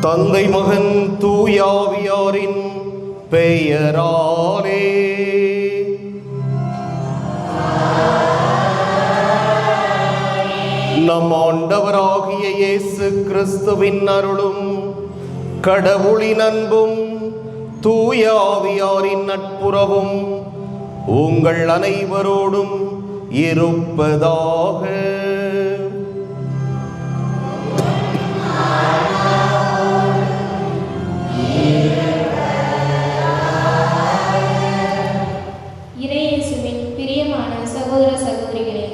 தந்தை மகன் தூயாவியாரின் பெயராலே. நம் ஆண்டவராகிய இயேசு கிறிஸ்துவின் அருளும் கடவுளின் அன்பும் தூயாவியாரின் நட்புறவும் உங்கள் அனைவரோடும் இருப்பதாக. இறையேசுவின் பிரியமான சகோதர சகோதரிகளே,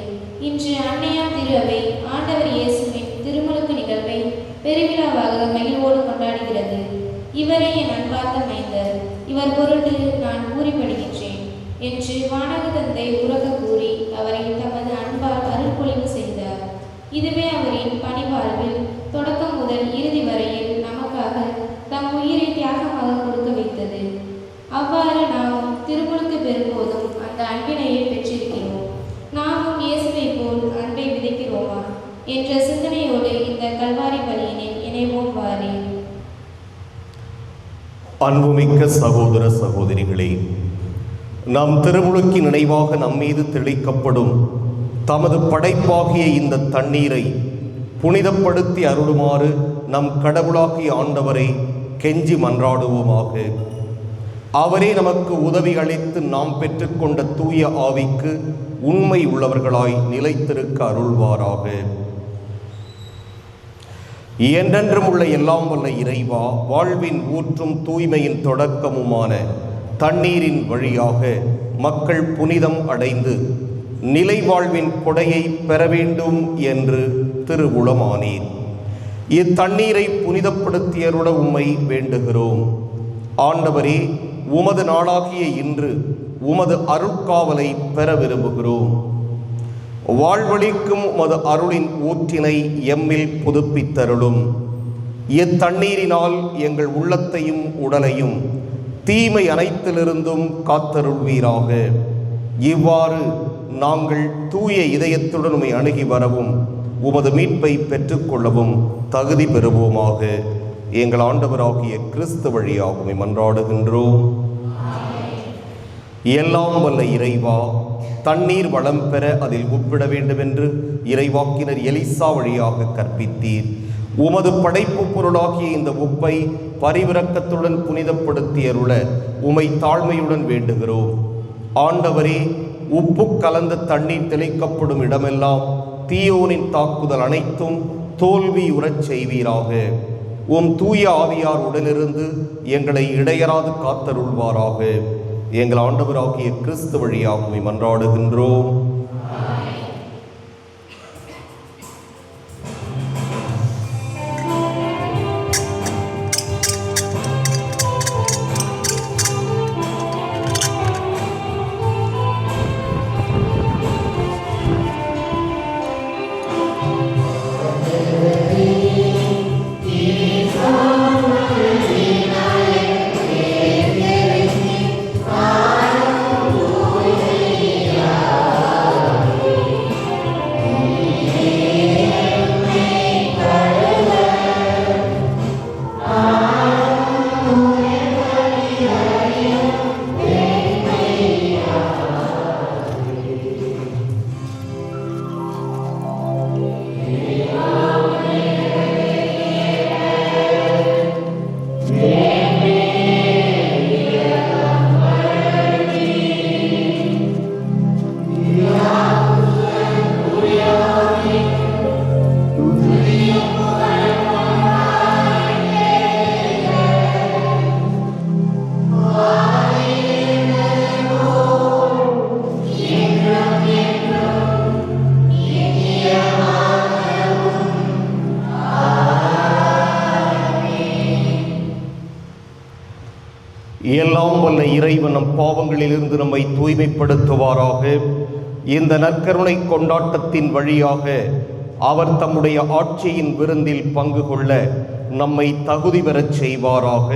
இன்று அன்னையா திரு அவை ஆண்டவர் இயேசுவின் திருமுழுக்கு நிகழ்வை பெருவிழாவாக மகிழ்வோடு கொண்டாடுகிறது. இவரே என் அன்பார்ந்த மைந்தர், இவர் பொருட்டு நான் கூறிப்படுகின்றேன் என்று வானக தந்தை உறக்க கூறி அவரை தமது அன்பால் அருள்பொழிவு செய்தார். இதுவே அவரின் பணிவாழ்வில் தொடக்கம் முதல் இறுதி வரையில் நமக்காக தம் உயிரை தியாகமாக கொடுக்க வைத்தது. அவ்வாறு நாமும் திருமுழுக்கு பெறும்போதும் அந்த அன்பினையை பெற்றிருக்கிறோம். நாமும் இயேசுவை போல் அன்பை விதைக்கிறோமா என்ற சிந்தனையோடு இந்த கல்வாரி பலியினில் இணைவோம் வாரே. அன்புமிக்க சகோதர சகோதரிகளே, நம் திருமுழுக்கின் நினைவாக நம்மீது தெளிக்கப்படும் தமது படைப்பாகிய இந்த தண்ணீரை புனிதப்படுத்தி அருளுமாறு நம் கடவுளாகிய ஆண்டவரை கெஞ்சி மன்றாடுவோமாக. அவரே நமக்கு உதவி அளித்து நாம் பெற்றுக்கொண்ட தூய ஆவிக்கு உண்மை உள்ளவர்களாய் நிலைத்திருக்க அருள்வாராக. என்றென்றும் உள்ள எல்லாம் வல்ல இறைவா, வாழ்வின் ஊற்றும் தூய்மையின் தொடக்கமுமான தண்ணீரின் வழியாக மக்கள் புனிதம் அடைந்து நிலை வாழ்வின் கொடையை பெற வேண்டும் என்று திருவுளமானீர். இத்தண்ணீரை புனிதப்படுத்தியருட உம்மை வேண்டுகிறோம். ஆண்டவரே, உமது நாளாகிய இன்று உமது அருட்காவலை பெற விரும்புகிறோம். வாழ்வழிக்கும் உமது அருளின் ஊற்றினை எம்மில் புதுப்பித்தருளும். இத்தண்ணீரினால் எங்கள் உள்ளத்தையும் உடலையும் தீமை அனைத்திலிருந்தும் காத்தருள்வீராக. இவ்வாறு நாங்கள் தூய இதயத்துடன் உம்மை அணுகி வரவும் உமது மீட்பை பெற்றுக்கொள்ளவும் தகுதி பெறுவோமாக. எங்கள் ஆண்டவராகிய கிறிஸ்து வழியாக உம்மை மன்றாடுகின்றோம். எல்லாம் வல்ல இறைவா, தண்ணீர் வளம் பெற அதில் உப்பிட வேண்டும் என்று இறைவாக்கினர் எலிசா வழியாக கற்பித்தீர். உமது படைப்பு பொருளாகிய இந்த உப்பை பரிவிரக்கத்துடன் புனிதப்படுத்தியருள உமை தாழ்மையுடன் வேண்டுகிறோம். ஆண்டவரே, உப்பு கலந்த தண்ணீர் தெளிக்கப்படும் இடமெல்லாம் தீயோனின் தாக்குதல் அனைத்தும் தோல்வியுறச் செய்வீராக. உம் தூய ஆவியார் உடனிருந்து எங்களை இடையராது காத்தருள்வாராக. எங்கள் ஆண்டவராகிய கிறிஸ்து வழியாக உம்மை மன்றாடுகின்றோம். எல்லாம் வல்ல இறைவன் நம் பாவங்களிலிருந்து நம்மை தூய்மைப்படுத்துவாராக. இந்த நற்கருணை கொண்டாட்டத்தின் வழியாக அவர் தம்முடைய ஆட்சியின் விருந்தில் பங்கு கொள்ள நம்மை தகுதி பெறச் செய்வாராக.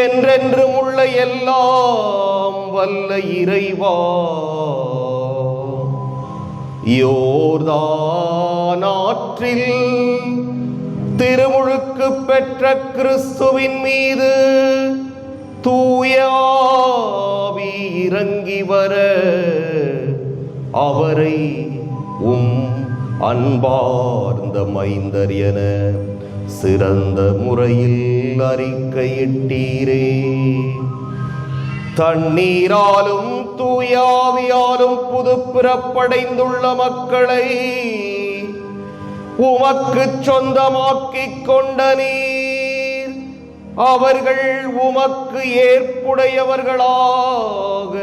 என்றென்றும் உள்ள எல்லாம் வல்ல இறைவா, யோர்தான் ஆற்றில் திருமுழுக்கு பெற்ற கிறிஸ்துவின் மீது தூய ஆவி இறங்கி வர அவரை அன்பார்ந்த மைந்தர் என சிறந்த முறையில் அறிக்கையிட்டீரே. தண்ணீராலும் தூயாவியாலும் புது பிறப்படைந்துள்ள மக்களை உமக்கு சொந்தமாக்கிக் கொண்ட நீர் அவர்கள் உமக்கு ஏற்புடையவர்களாக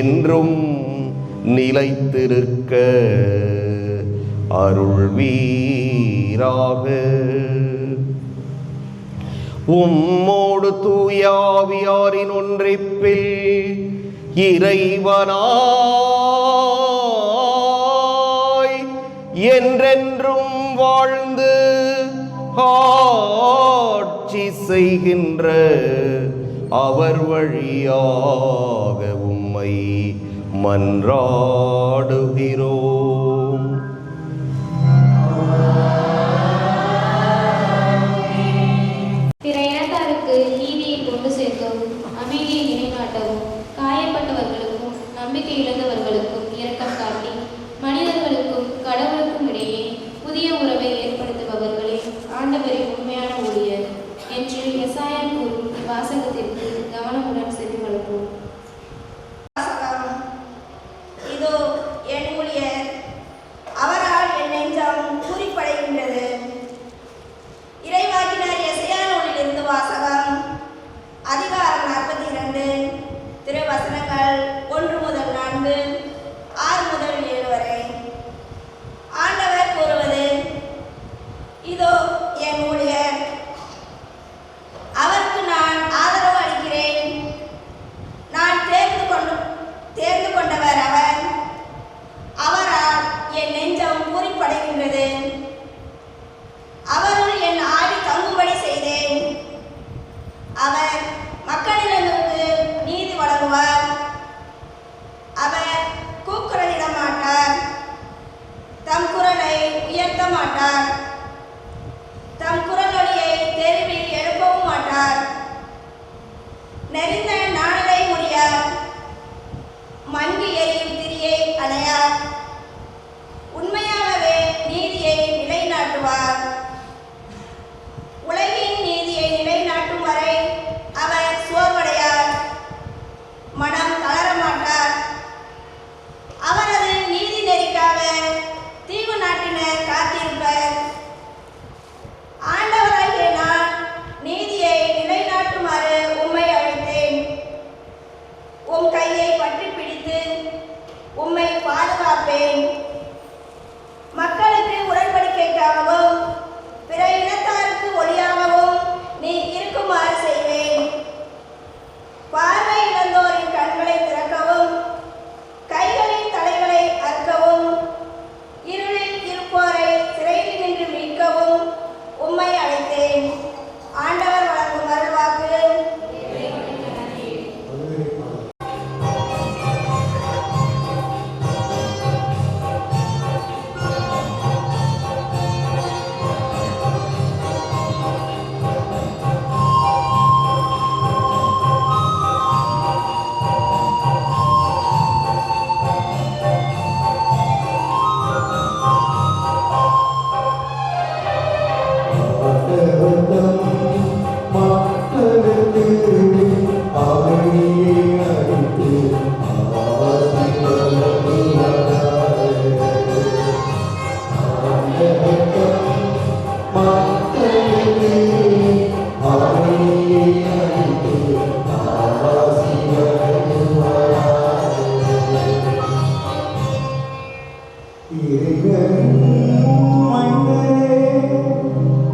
என்றும் நிலைத்திருக்க அருள்வீராக. உம்மோடு தூயாவியாரின் ஒன்றிப்பில் இறைவனாய் என்றென்றும் வாழ்ந்து ஆட்சி செய்கின்ற அவர் வழியாக உம்மை மன்றாடுகிறோம். பிற இனத்தாருக்கு நீதியை கொண்டு சேர்க்கவும், அமைதியை நிலைநாட்டவும், காயப்பட்டவர்களுக்கும் நம்பிக்கை இழந்தவர்களுக்கும் இரக்கம் காட்டி மனிதர்களுக்கும் கடவுளுக்கும் இடையே புதிய உறவை ஏற்படுத்துபவர்களே ஆண்டவரின் உண்மையான ஊழியர் என்று எசாயா கூறும் வாசகத்திற்கு கவனமுடன் செவிமடுப்போம். இதோ என் ஊழியர், அவரால் என் நெஞ்சம் பூரிப்படைகின்றது. இறைவாக்கினர் எசாயா நூலிலிருந்து வாசகம். அதிகாரம் 42, திருவசனங்கள் 1 முதல் 4, 6 முதல் 7 வரை. ஆண்டவர் கூறுவது: இதோ என் ஊழியர், அவருக்கு நான் ஆதரவு அளிக்கிறேன். நான் தேர்ந்து கொண்டவர் அவர், அவரால் என் நெஞ்சம் பூரிப்படைகின்றது. அவருள் என் ஆவி தங்கும்படி செய்தேன். அவர் மக்களிடமிருந்து நீதி வழங்குவார். அவர் கூக்குரலிட மாட்டார், தம் குரலை உயர்த்த மாட்டார், தம் குரலொலியை தெருவில் எழுப்பவும் மாட்டார். நெறிந்த நாணலை முறியார், மங்கி எரியும் திரியை அணையார். உண்மையாகவே நீதியை நிலைநாட்டுவார். உலகின் நீதியை நிலைநாட்டும் வரை அவர் சோர்வடையார், மனம் தளரமாட்டார். அவரது நீதி நெறிக்காக தீவு நாட்டினர் காத்திருப்பர். ஆண்டவராகிய நான் நீதியை நிலைநாட்டுமாறு உம்மை அழைத்தேன். உம் கையை பற்றி பிடித்து உம்மை பாதுகாப்பேன். மக்களுக்கு உடன்படிக்கைக்காகவும் பிற இனத்தாருக்கு ஒளியாகவும் நீ இருக்குமாறு செய்வேன். பார்வை இழந்தோரின் கண்களை திறக்கவும், கைகளின் தலைகளை அறுக்கவும், இருளில் இருப்போரை சிறையில் நின்று மீட்கவும் உம்மை அழைத்தேன். ஆண்டவர் வழங்கும் அருள்வாக்கு.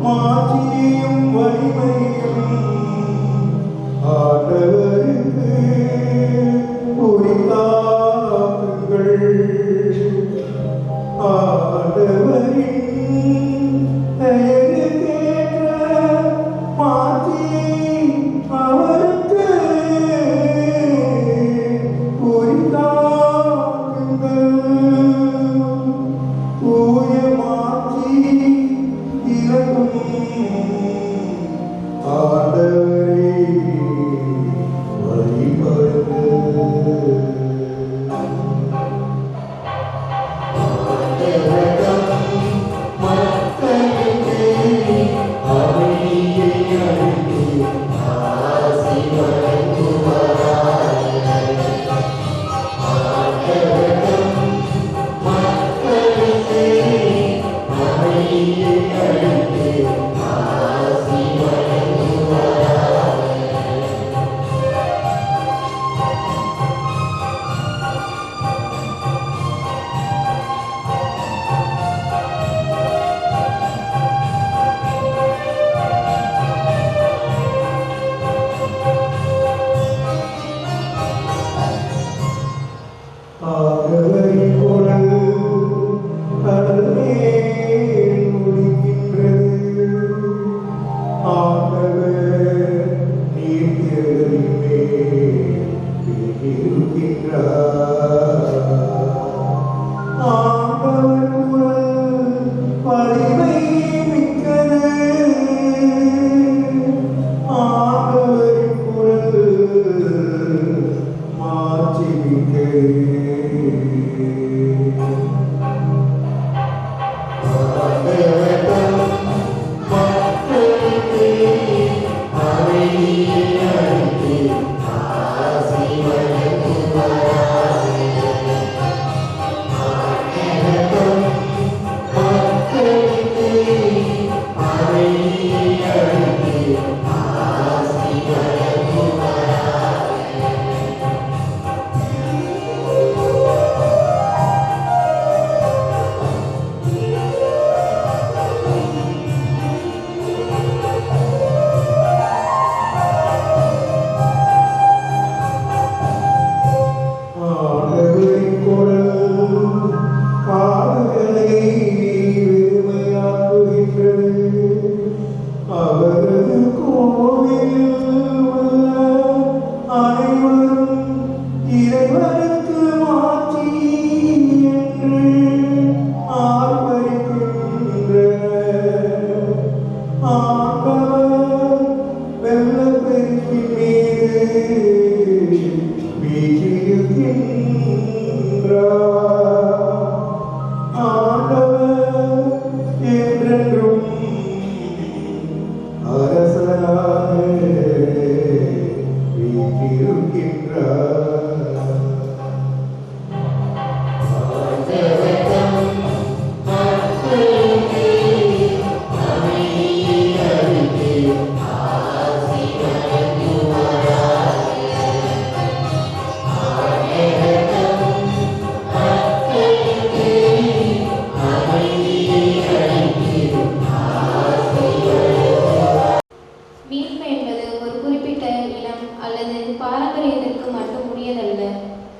மாற்றியும்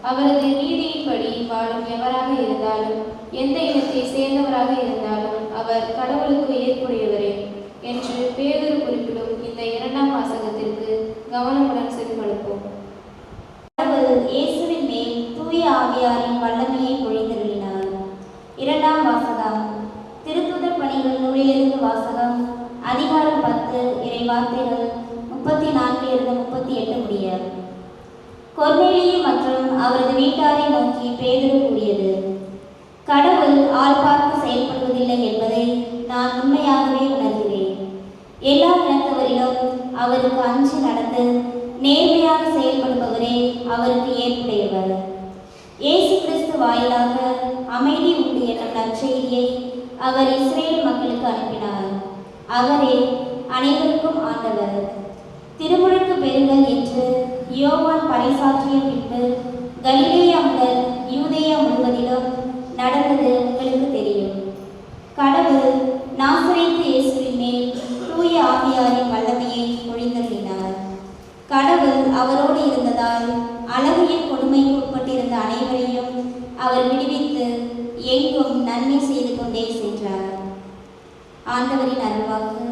அவரது நீதியின்படி வாழும் எவராக இருந்தாலும் எந்த இனத்தை சேர்ந்தவராக இருந்தாலும் அவர் கடவுளுக்கு ஏற்புடையவரே என்று பேதுரு குறிப்பிடும் இந்த இரண்டாம் வாசகத்திற்கு கவனமுடன் செவிமடுப்போம். கடவுள் இயேசுவின் மேல் தூய ஆவியாரின் வல்லமையை பொழிந்தருளினார். இரண்டாம் வாசகம் திருத்துதர் பணிகள் நூலிலிருந்து வாசகம். அதிகாரம் 10 இறை வார்த்தைகள் 34-38 முடிய. கொர்நேலியு மற்றும் அவரது வீட்டாரை நோக்கி பேதுரு கூறியது: கடவுள் ஆள் பார்த்து செயல்படுவதில்லை என்பதை நான் உண்மையாகவே உணர்கிறேன். எல்லா இனத்தவரிலும் அவருக்கு அஞ்சி நடந்து நேர்மையாக செயல்படுபவரே அவருக்கு ஏற்புடையவர். இயேசு கிறிஸ்து வாயிலாக அமைதி உண்டு என்ற நற்செய்தியை அவர் இஸ்ரேல் மக்களுக்கு அனுப்பினார். அவரே அனைவருக்கும் ஆண்டவர். திருமுழுக்கு பெறுங்கள் என்று யோவான் பறைசாற்றிய பின்பு கலிலேயா முதல் யூதேயா முழுவதிலும் நடந்தது உங்களுக்கு தெரியும். கடவுள் நாசரேத்து இயேசுவின் மேல் தூய ஆவியாரின் வல்லமையை பொழிந்தருளினார். கடவுள் அவரோடு இருந்ததால் அழகியின் கொடுமைக்கு உட்பட்டிருந்த அனைவரையும் அவர் விடுவித்து எங்கும் நன்மை செய்து கொண்டே சென்றார். ஆண்டவரின் அருள்வாக்கு.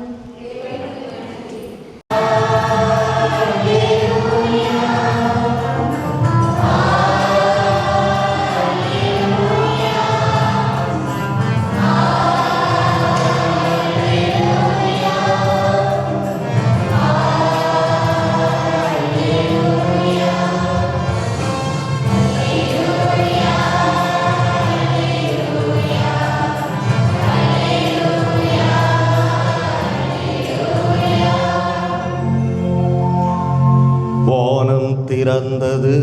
திறந்தது,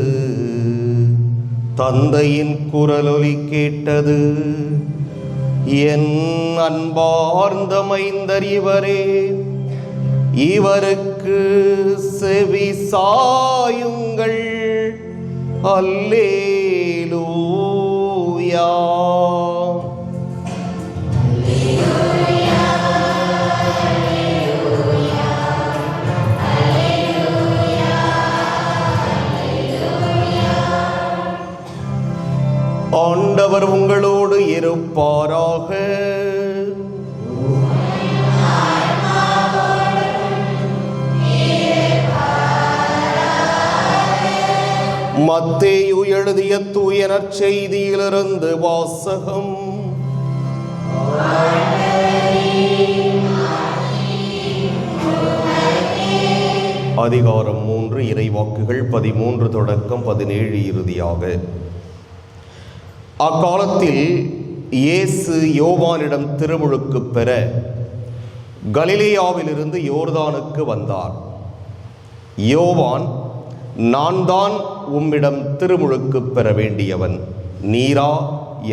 தந்தையின் குரலொலி கேட்டது. என் அன்பார்ந்த மைந்தர் இவரே, இவருக்கு செவி சாயுங்கள். அல்லேலூயா. ஆண்டவர் உங்களோடு இருப்பாராக. மத்தேயு எழுதிய தூய நற்செய்தியிலிருந்து வாசகம். அதிகாரம் 3, இறைவாக்குகள் 13 தொடக்கம் 17 இறுதியாக. அக்காலத்தில் இயேசு யோவானிடம் திருமுழுக்கு பெற கலிலேயாவிலிருந்து யோர்தானுக்கு வந்தார். யோவான், நான் தான் உம்மிடம் திருமுழுக்கு பெற வேண்டியவன், நீரா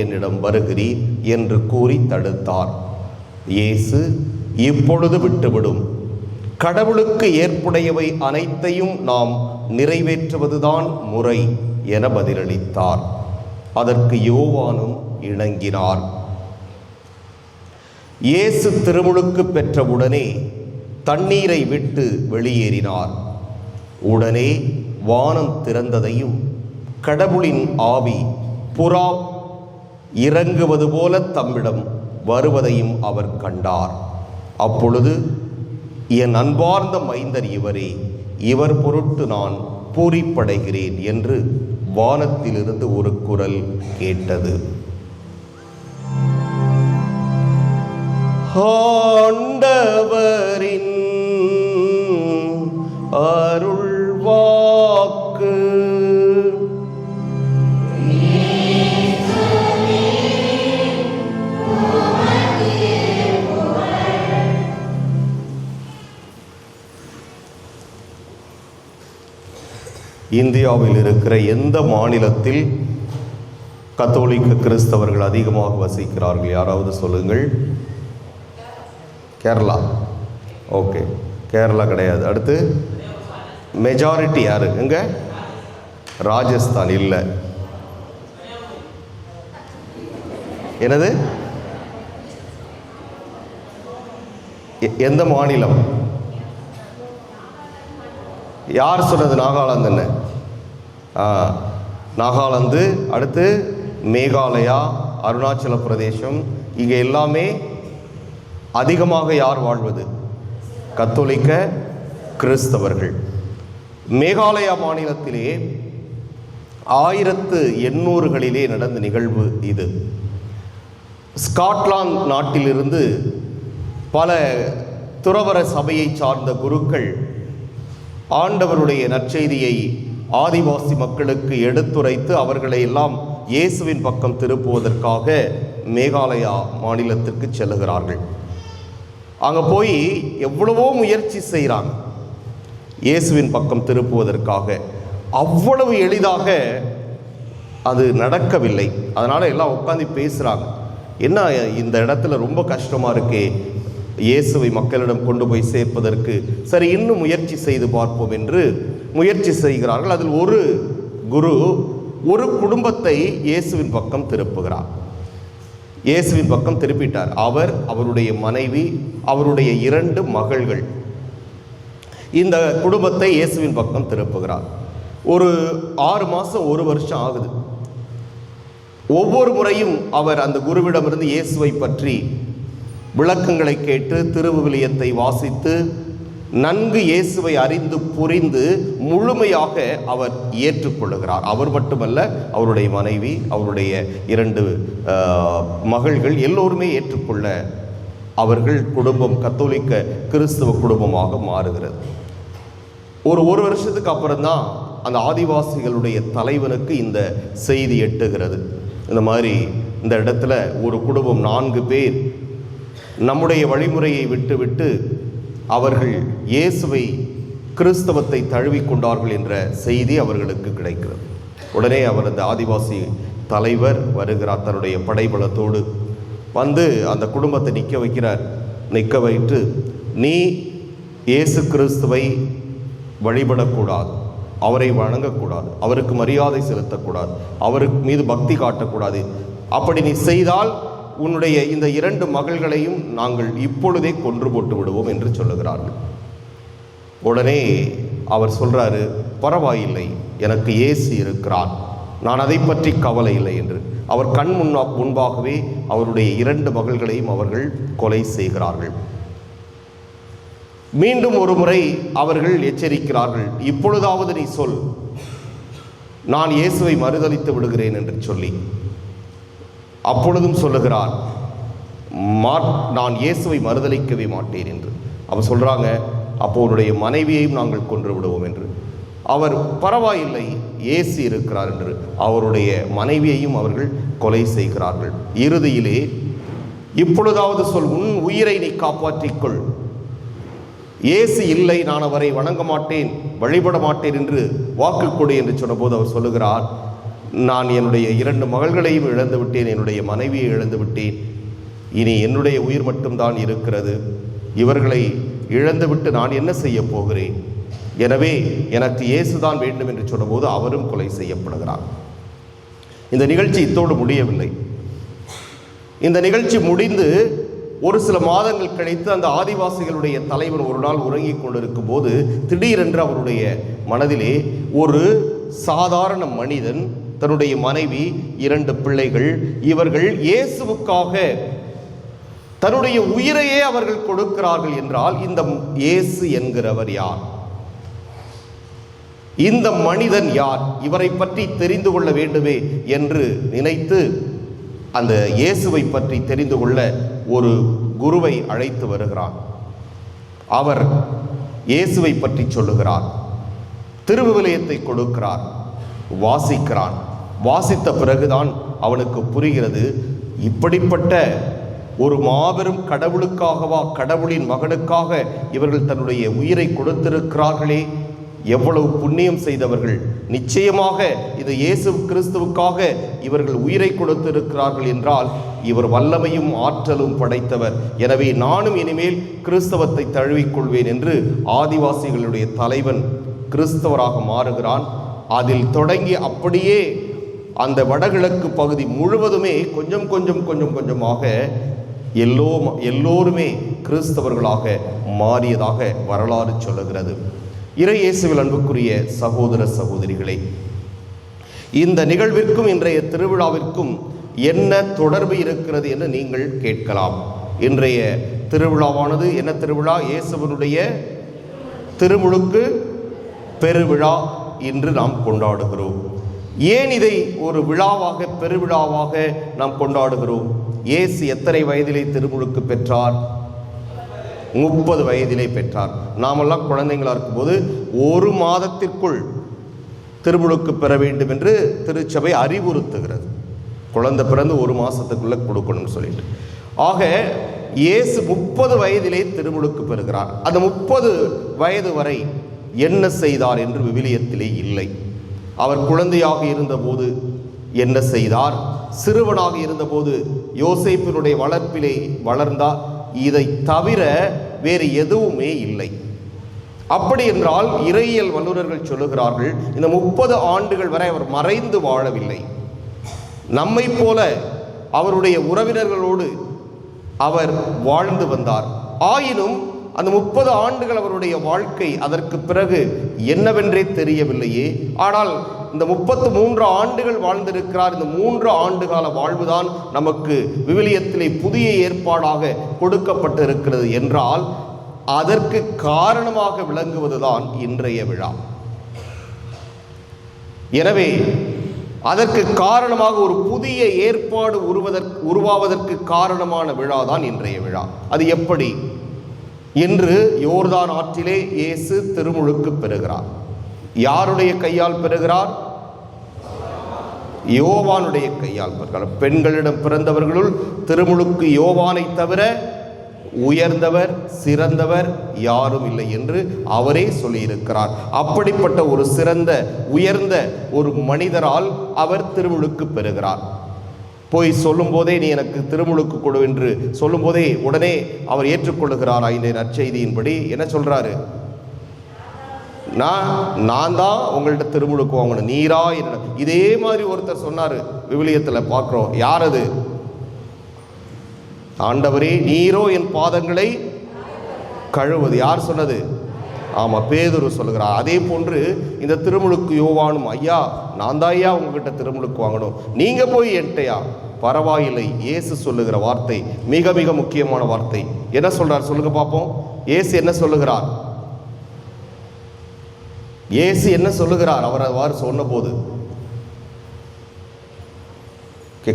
என்னிடம் வருகிறீர் என்று கூறி தடுத்தார். இயேசு, இப்பொழுது விட்டுவிடும், கடவுளுக்கு ஏற்புடையவை அனைத்தையும் நாம் நிறைவேற்றுவதுதான் முறை என பதிலளித்தார். அதற்கு யோவானும் இணங்கினார். இயேசு திருமுழுக்கு பெற்றவுடனே தண்ணீரை விட்டு வெளியேறினார். உடனே வானம் திறந்ததையும் கடவுளின் ஆவி புறா இறங்குவது போல தம்மிடம் வருவதையும் அவர் கண்டார். அப்பொழுது, என் அன்பார்ந்த மைந்தர் இவரே, இவர் பொருட்டு நான் பூரிப்படைகிறேன் என்று வானத்திலிருந்து ஒரு குரல் கேட்டது. ஆண்டவரின் அருள்வாக்கு. இந்தியாவில் இருக்கிற எந்த மாநிலத்தில் கத்தோலிக்க கிறிஸ்தவர்கள் அதிகமாக வசிக்கிறார்கள்? யாராவது சொல்லுங்கள். கேரளா. ஓகே, கேரளா கிடையாது. அடுத்து மெஜாரிட்டி யாரு? எங்க? ராஜஸ்தான். இல்லை. என்னது? எந்த மாநிலம்? யார் சொன்னது? நாகாலாந்து. நாகாலாந்து. அடுத்து மேகாலயா, அருணாச்சல பிரதேசம். இங்கே எல்லாமே அதிகமாக யார் வாழ்வது? கத்தோலிக்க கிறிஸ்தவர்கள். மேகாலயா மாநிலத்திலே 1800களிலே நடந்த நிகழ்வு இது. ஸ்காட்லாந்து நாட்டிலிருந்து பல துறவற சபையை சார்ந்த குருக்கள் ஆண்டவருடைய நற்செய்தியை ஆதிவாசி மக்களுக்கு எடுத்துரைத்து அவர்களை எல்லாம் இயேசுவின் பக்கம் திருப்புவதற்காக மேகாலயா மாநிலத்திற்கு செல்லுகிறார்கள். அங்கே போய் எவ்வளவோ முயற்சி செய்கிறாங்க இயேசுவின் பக்கம் திருப்புவதற்காக. அவ்வளவு எளிதாக அது நடக்கவில்லை. அதனால் எல்லாம் உட்காந்து பேசுகிறாங்க, என்ன இந்த இடத்துல ரொம்ப கஷ்டமாக இருக்கே இயேசுவை மக்களிடம் கொண்டு போய் சேர்ப்பதற்கு, சரி இன்னும் முயற்சி செய்து பார்ப்போம் என்று முயற்சி செய்கிறார்கள். அதில் ஒரு குரு ஒரு குடும்பத்தை இயேசுவின் பக்கம் திருப்புகிறார். இயேசுவின் பக்கம் திருப்பிட்டார். அவர், அவருடைய மனைவி, அவருடைய 2 மகள்கள், இந்த குடும்பத்தை இயேசுவின் பக்கம் திருப்புகிறார். ஒரு 6 மாதம் 1 வருஷம் ஆகுது. ஒவ்வொரு முறையும் அவர் அந்த குருவிடமிருந்து இயேசுவை பற்றி விளக்கங்களை கேட்டு திருவிவிலியத்தை வாசித்து நன்கு இயேசுவை அறிந்து புரிந்து முழுமையாக அவர் ஏற்றுக்கொள்ளுகிறார். அவர் மட்டுமல்ல, அவருடைய மனைவி, அவருடைய 2 மகள்கள் எல்லோருமே ஏற்றுக்கொள்ள அவர்கள் குடும்பம் கத்தோலிக்க கிறிஸ்தவ குடும்பமாக மாறுகிறது. ஒரு வருஷத்துக்கு அப்புறம்தான் அந்த ஆதிவாசிகளுடைய தலைவனுக்கு இந்த செய்தி எட்டுகிறது. இந்த மாதிரி இந்த இடத்துல ஒரு குடும்பம் 4 பேர் நம்முடைய வழிமுறையை விட்டுவிட்டு அவர்கள் இயேசுவை கிறிஸ்தவத்தை தழுவிக்கொண்டார்கள் என்ற செய்தி அவர்களுக்கு கிடைக்கிறது. உடனே அவர் அந்த ஆதிவாசி தலைவர் வருகிறார் தன்னுடைய படைபலத்தோடு. வந்து அந்த குடும்பத்தை நிற்க வைத்து, நீ இயேசு கிறிஸ்துவை வழிபடக்கூடாது, அவரை வணங்கக்கூடாது, அவருக்கு மரியாதை செலுத்தக்கூடாது, அவருக்கு மீது பக்தி காட்டக்கூடாது. அப்படி நீ செய்தால் உன்னுடைய இந்த 2 மகள்களையும் நாங்கள் இப்பொழுதே கொன்று போட்டு விடுவோம் என்று சொல்லுகிறார்கள். உடனே அவர் சொல்றாரு, பரவாயில்லை, எனக்கு இயேசு இருக்கிறார், நான் அதை பற்றி கவலை இல்லை என்று. அவர் கண் முன்பாகவே அவருடைய 2 மகள்களையும் அவர்கள் கொலை செய்கிறார்கள். மீண்டும் ஒரு முறை அவர்கள் எச்சரிக்கிறார்கள், இப்பொழுதாவது நீ சொல், நான் இயேசுவை மறுதலித்து விடுகிறேன் என்று சொல்லி. அப்பொழுதும் சொல்லுகிறார், நான் இயேசுவை மறுதலிக்கவே மாட்டேன் என்று. அவர் சொல்றாங்க, அப்போ அவருடைய மனைவியையும் நாங்கள் கொன்று விடுவோம் என்று. அவர் பரவாயில்லை, இயேசு இருக்கிறார் என்று அவருடைய மனைவியையும் அவர்கள் கொலை செய்கிறார்கள். இறுதியிலே, இப்பொழுதாவது சொல், உன் உயிரை நீ காப்பாற்றிக்கொள், இயேசு இல்லை, நான் அவரை வணங்க மாட்டேன், வழிபட மாட்டேன் என்று வாக்கு கொடு என்று சொன்னபோது அவர் சொல்லுகிறார், நான் என்னுடைய 2 மகள்களையும் இழந்து விட்டேன், என்னுடைய மனைவியை இழந்து விட்டேன், இனி என்னுடைய உயிர் மட்டும்தான் இருக்கிறது, இவர்களை இழந்துவிட்டு நான் என்ன செய்ய போகிறேன், எனவே எனக்கு இயேசுதான் வேண்டும் என்று சொன்னபோது அவரும் கொலை செய்யப்படுகிறார். இந்த நிகழ்ச்சி இத்தோடு முடியவில்லை. இந்த நிகழ்ச்சி முடிந்து ஒரு சில மாதங்கள் கழித்து அந்த ஆதிவாசிகளுடைய தலைவர் ஒரு நாள் உறங்கிக் கொண்டிருக்கும் போது திடீரென்று அவருடைய மனதிலே ஒரு சாதாரண மனிதன், தன்னுடைய மனைவி, 2 பிள்ளைகள், இவர்கள் இயேசுவுக்காக தன்னுடைய உயிரையே அவர்கள் கொடுக்கிறார்கள் என்றால் இந்த இயேசு என்கிறவர் யார், இந்த மனிதன் யார், இவரை பற்றி தெரிந்து கொள்ள வேண்டுமே என்று நினைத்து அந்த இயேசுவை பற்றி தெரிந்து கொள்ள ஒரு குருவை அழைத்து வருகிறான். அவர் இயேசுவை பற்றி சொல்லுகிறார், திருவிவிலியத்தை கொடுக்கிறார், வாசிக்கிறான். வாசித்த பிறகுதான் அவனுக்கு புரிகிறது, இப்படிப்பட்ட ஒரு மாபெரும் கடவுளுக்காகவா, கடவுளின் மகனுக்காக இவர்கள் தன்னுடைய உயிரை கொடுத்திருக்கிறார்களே, எவ்வளவு புண்ணியம் செய்தவர்கள், நிச்சயமாக இது இயேசு கிறிஸ்துவுக்காக இவர்கள் உயிரை கொடுத்திருக்கிறார்கள் என்றால் இவர் வல்லமையும் ஆற்றலும் படைத்தவர், எனவே நானும் இனிமேல் கிறிஸ்தவத்தை தழுவிக்கொள்வேன் என்று ஆதிவாசிகளுடைய தலைவன் கிறிஸ்தவராக மாறுகிறான். அதில் தொடங்கி அப்படியே அந்த வடகிழக்கு பகுதி முழுவதுமே கொஞ்சம் கொஞ்சமாக எல்லோருமே கிறிஸ்தவர்களாக மாறியதாக வரலாறு சொல்லுகிறது. இறை இயேசுவில் அன்புக்குரிய சகோதர சகோதரிகளே, இந்த நிகழ்விற்கும் இன்றைய திருவிழாவிற்கும் என்ன தொடர்பு இருக்கிறது என்று நீங்கள் கேட்கலாம். இன்றைய திருவிழாவானது என்ன திருவிழா? இயேசுவினுடைய திருமுழுக்கு பெருவிழா இன்று நாம் கொண்டாடுகிறோம். ஏன் இதை ஒரு விழாவாக, பெருவிழாவாக நாம் கொண்டாடுகிறோம்? இயேசு எத்தனை வயதிலே திருமுழுக்கு பெற்றார்? 30 வயதிலே பெற்றார். நாமெல்லாம் குழந்தைங்களா இருக்கும்போது 1 மாதத்திற்குள் திருமுழுக்கு பெற வேண்டும் என்று திருச்சபை அறிவுறுத்துகிறது. குழந்தை பிறந்து 1 மாதத்துக்குள்ளே கொடுக்கணும்னு சொல்லிட்டு. ஆக இயேசு 30 வயதிலே திருமுழுக்கு பெறுகிறார். அந்த 30 வயது வரை என்ன செய்தார் என்று விவிலியத்திலே இல்லை. அவர் குழந்தையாக இருந்தபோது என்ன செய்தார், சிறுவனாக இருந்தபோது யோசேப்பினுடைய வளர்ப்பிலே வளர்ந்தார், இதை தவிர வேறு எதுவுமே இல்லை. அப்படி என்றால் இறையியல் வல்லுநர்கள் சொல்லுகிறார்கள், இந்த 30 ஆண்டுகள் வரை அவர் மறைந்து வாழவில்லை. நம்மை போல அவருடைய உறவினர்களோடு அவர் வாழ்ந்து வந்தார். ஆயினும் அந்த 30 ஆண்டுகள் அவருடைய வாழ்க்கை அதற்கு பிறகு என்னவென்றே தெரியவில்லையே. ஆனால் இந்த 33 ஆண்டுகள் வாழ்ந்திருக்கிறார். இந்த 3 ஆண்டுகால வாழ்வுதான் நமக்கு விவிலியத்திலே புதிய ஏற்பாடாக கொடுக்கப்பட்டு இருக்கிறது என்றால் அதற்கு காரணமாக விளங்குவதுதான் இன்றைய விழா. எனவே அதற்கு காரணமாக ஒரு புதிய ஏற்பாடு உருவாவதற்கு காரணமான விழா தான் இன்றைய விழா. அது எப்படி? இன்று யோர்தான் ஆற்றிலே இயேசு திருமுழுக்கு பெறுகிறார். யாருடைய கையால் பெறுகிறார்? யோவானுடைய கையால் பெறுகிறார். பெண்களிடம் பிறந்தவர்களுள் திருமுழுக்கு யோவானை தவிர உயர்ந்தவர், சிறந்தவர் யாரும் இல்லை என்று அவரே சொல்லியிருக்கிறார். அப்படிப்பட்ட ஒரு சிறந்த, உயர்ந்த ஒரு மனிதரால் அவர் திருமுழுக்கு பெறுகிறார். போய் சொல்லும்போதே நீ எனக்கு திருமுழுக்கு கொடு என்று சொல்லும்போதே உடனே அவர் ஏற்றுக்கொள்ளுகிறாரா? இந்த நற்செய்தியின்படி என்ன சொல்றாரு? நான் தான் உங்கள்கிட்ட திருமுழுக்கு வாங்கணும், நீரா என்ன. இதே மாதிரி ஒருத்தர் சொன்னார், விவிலியத்தில் பார்க்குறோம். யார் அது? ஆண்டவரே நீரோ என் பாதங்களை கழுவது. யார் சொன்னது? ஆமாம், பேதுரு சொல்லுகிறார். அதே போன்று இந்த திருமுழுக்கு யோவானும், ஐயா நான் தான் ஐயா உங்ககிட்ட திருமுழுக்கு வாங்கணும், நீங்கள் போய் என்கிட்டயா? பரவாயில்லை. இயேசு சொல்லுகிற வார்த்தை மிக மிக முக்கியமான வார்த்தை. என்ன சொல்றார் சொல்லுங்க பார்ப்போம். இயேசு என்ன சொல்லுகிறார்? இயேசு என்ன சொல்லுகிறார்? அவர் அவ்வாறு சொன்ன போது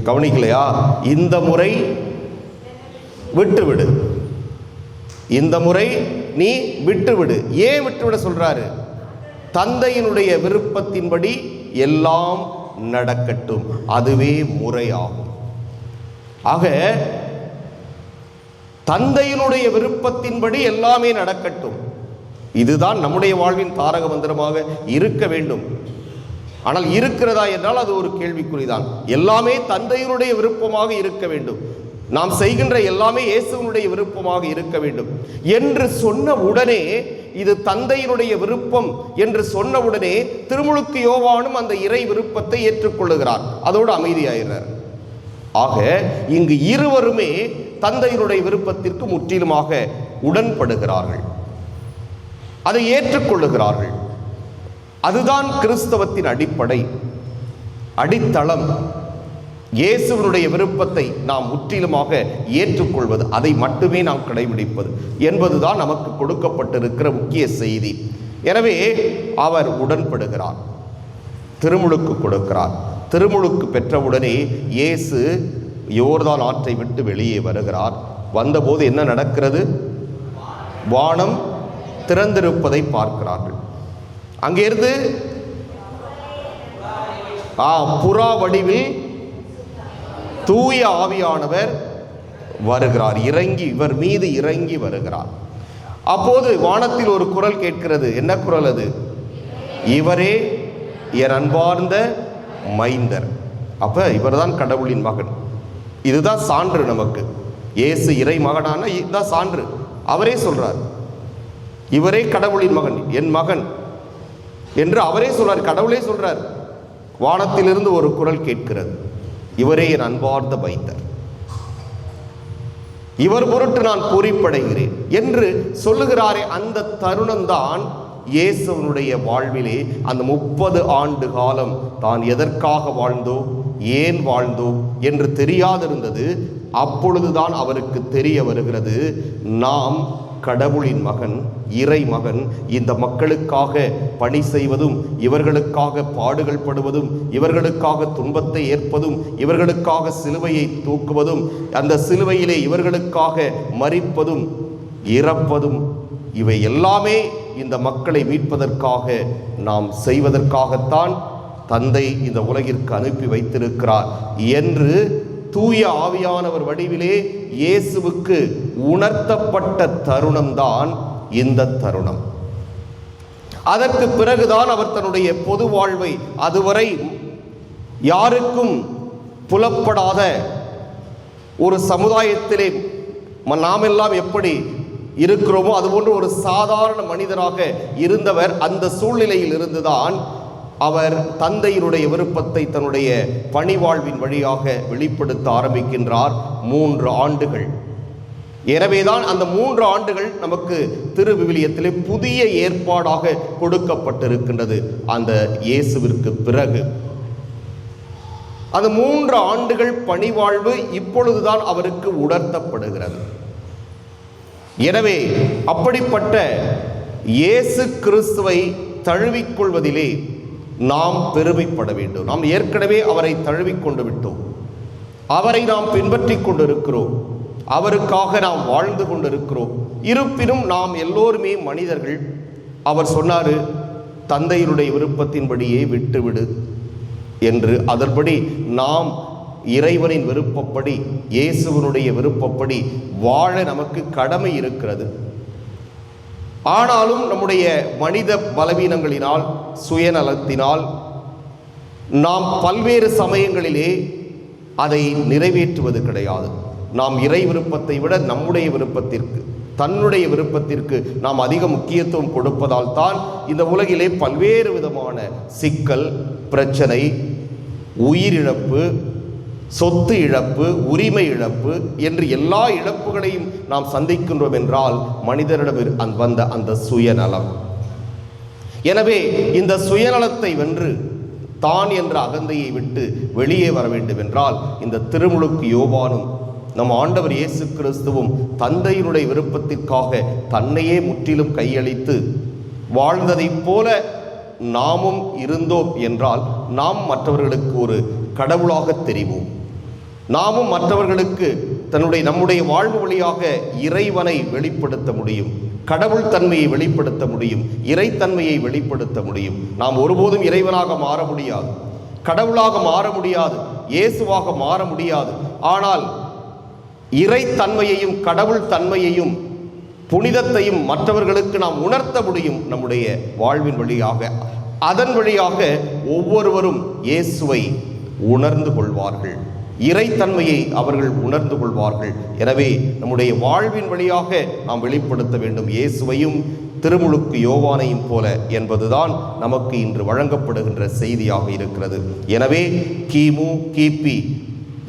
கவனிக்கலையா? இந்த முறை விட்டுவிடு, இந்த முறை நீ விட்டுவிடு. ஏன் விட்டுவிட சொல்றாரு? தந்தையினுடைய விருப்பத்தின்படி எல்லாம் நடக்கட்டும், அதுவே முறையாகும். ஆக தந்தையினுடைய விருப்பத்தின்படி எல்லாமே நடக்கட்டும், இதுதான் நம்முடைய வாழ்வின் தாரக மந்திரமாக இருக்க வேண்டும். ஆனால் இருக்கிறதா என்றால் அது ஒரு கேள்விக்குறிதான். எல்லாமே தந்தையினுடைய விருப்பமாக இருக்க வேண்டும், நாம் செய்கின்ற எல்லாமே இயேசுவினுடைய விருப்பமாக இருக்க வேண்டும் என்று சொன்ன உடனே, இது தந்தையினுடைய விருப்பம் என்று சொன்ன உடனே திருமுழுக்கு யோவானும் அந்த இறை விருப்பத்தை ஏற்றுக்கொள்ளுகிறார், அதோடு அமைதியாகிறார். ஆக இங்கு இருவருமே தந்தையினுடைய விருப்பத்திற்கு முற்றிலுமாக உடன்படுகிறார்கள், அதை ஏற்றுக்கொள்ளுகிறார்கள். அதுதான் கிறிஸ்தவத்தின் அடிப்படை, அடித்தளம். இயேசுவினுடைய விருப்பத்தை நாம் முற்றிலுமாக ஏற்றுக்கொள்வது, அதை மட்டுமே நாம் கடைபிடிப்பது என்பதுதான் நமக்கு கொடுக்கப்பட்டிருக்கிற முக்கிய செய்தி. எனவே அவர் உடன்படுகிறார், திருமுழுக்கு கொடுக்கிறார். திருமுழுக்கு பெற்றவுடனே இயேசு யோர்தான் ஆற்றை விட்டு வெளியே வருகிறார். வந்தபோது என்ன நடக்கிறது? வானம் திறந்திருப்பதை பார்க்கிறார்கள். அங்கிருந்து புறா வடிவில் தூய ஆவியானவர் வருகிறார், இறங்கி இவர் மீது இறங்கி வருகிறார். அப்போது வானத்தில் ஒரு குரல் கேட்கிறது. என்ன குரல் அது? இவரே என் அன்பார்ந்த மைந்தர். அப்ப இவர்தான் கடவுளின் மகன். இதுதான் சான்று நமக்கு. இயேசு இறை மகனான இதுதான் சான்று. அவரே சொல்றார், இவரே கடவுளின் மகன், என் மகன் என்று அவரே சொல்றார், கடவுளே சொல்றார். வானத்திலிருந்து ஒரு குரல் கேட்கிறது, இவரே என் அன்பார்ந்த மைந்தர், இவர் பொருட்டு நான் பூரிப்படைகிறேன் என்று சொல்லுகிறாரே. அந்த தருணம்தான் இயேசுவனுடைய வாழ்விலே அந்த 30 ஆண்டு காலம் தான் எதற்காக வாழ்ந்தோ, ஏன் வாழ்ந்தோ என்று தெரியாதிருந்தது. அப்பொழுதுதான் அவருக்கு தெரிய வருகிறது, நாம் கடவுளின் மகன், இறை மகன். இந்த மக்களுக்காக பணி செய்வதும், இவர்களுக்காக பாடுகள் படுவதும், இவர்களுக்காக துன்பத்தை ஏற்பதும், இவர்களுக்காக சிலுவையை தூக்குவதும், அந்த சிலுவையிலே இவர்களுக்காக மரிப்பதும் இறப்பதும், இவை எல்லாமே இந்த மக்களை மீட்பதற்காக நாம் செய்வதற்காகத்தான் தந்தை இந்த உலகிற்கு அனுப்பி வைத்திருக்கிறார் என்று தூய ஆவியானவர் வடிவிலே இயேசுவுக்கு உணர்த்தப்பட்ட தருணம்தான் இந்த தருணம். அதற்கு பிறகுதான் அவர் தன்னுடைய பொது வாழ்வை, அதுவரை யாருக்கும் புலப்படாத ஒரு சமுதாயத்திலே நாம் எல்லாம் எப்படி இருக்கிறோமோ அதுபோன்று ஒரு சாதாரண மனிதராக இருந்தவர். அந்த சூழ்நிலையில் இருந்துதான் அவர் தந்தையினுடைய விருப்பத்தை தன்னுடைய பணிவாழ்வின் வழியாக வெளிப்படுத்த ஆரம்பிக்கின்றார். 3 ஆண்டுகள். எனவேதான் அந்த 3 ஆண்டுகள் நமக்கு திருவிவிலியத்திலே புதிய ஏற்பாடாக கொடுக்கப்பட்டிருக்கின்றது. அந்த இயேசுவிற்கு பிறகு அந்த 3 ஆண்டுகள் பணிவாழ்வு இப்பொழுதுதான் அவருக்கு உணர்த்தப்படுகிறது. எனவே அப்படிப்பட்ட இயேசு கிறிஸ்துவை தழுவிக்கொள்வதிலே நாம் பெருமைப்பட வேண்டும். நாம் ஏற்கனவே அவரை தழுவிக்கொண்டு விட்டோம், அவரை நாம் பின்பற்றி கொண்டிருக்கிறோம், அவருக்காக நாம் வாழ்ந்து கொண்டிருக்கிறோம். இருப்பினும் நாம் எல்லோருமே மனிதர்கள். அவர் சொன்னார், தந்தையினுடைய விருப்பத்தின்படியே விட்டுவிடு என்று. அதன்படி நாம் இறைவனின் விருப்பப்படி, இயேசுவனுடைய விருப்பப்படி வாழ நமக்கு கடமை இருக்கிறது. ஆனாலும் நம்முடைய மனித பலவீனங்களினால், சுயநலத்தினால் நாம் பல்வேறு சமயங்களிலே அதை நிறைவேற்றுவது கிடையாது. நாம் இறை விருப்பத்தை விட நம்முடைய விருப்பத்திற்கு, தன்னுடைய விருப்பத்திற்கு நாம் அதிக முக்கியத்துவம் கொடுப்பதால் தான் இந்த உலகிலே பல்வேறு விதமான சிக்கல், பிரச்சனை, உயிரிழப்பு, சொத்து இழப்பு, உரிமை இழப்பு என்று எல்லா இழப்புகளையும் நாம் சந்திக்கின்றோம் என்றால் மனிதரிடம் வந்த அந்த சுயநலம். எனவே இந்த சுயநலத்தை வென்று தான் என்ற அகந்தையை விட்டு வெளியே வர வேண்டும் என்றால் இந்த திருமுழுக்கு யோவானும் நம் ஆண்டவர் இயேசு கிறிஸ்துவும் தந்தையினுடைய விருப்பத்திற்காக தன்னையே முற்றிலும் கையளித்து வாழ்ந்ததைப் போல நாமும் இருந்தோம் என்றால் நாம் மற்றவர்களுக்கு ஒரு கடவுளாக தெரிவோம். நாமும் மற்றவர்களுக்கு நம்முடைய வாழ்வு வழியாக இறைவனை வெளிப்படுத்த முடியும், கடவுள் தன்மையை வெளிப்படுத்த முடியும், இறைத்தன்மையை வெளிப்படுத்த முடியும். நாம் ஒருபோதும் இறைவனாக மாற முடியாது, கடவுளாக மாற முடியாது, இயேசுவாக மாற முடியாது. ஆனால் இறைத்தன்மையையும் கடவுள் தன்மையையும் புனிதத்தையும் மற்றவர்களுக்கு நாம் உணர்த்த முடியும் நம்முடைய வாழ்வின் வழியாக. அதன் வழியாக ஒவ்வொருவரும் இயேசுவை உணர்ந்து கொள்வார்கள், இறைத்தன்மையை அவர்கள் உணர்ந்து கொள்வார்கள். எனவே நம்முடைய வாழ்வின் வழியாக நாம் வெளிப்படுத்த வேண்டும் இயேசுவையும் திருமுழுக்கு யோவானையும் போல என்பதுதான் நமக்கு இன்று வழங்கப்படுகின்ற செய்தியாக இருக்கிறது. எனவே கிமு கிபி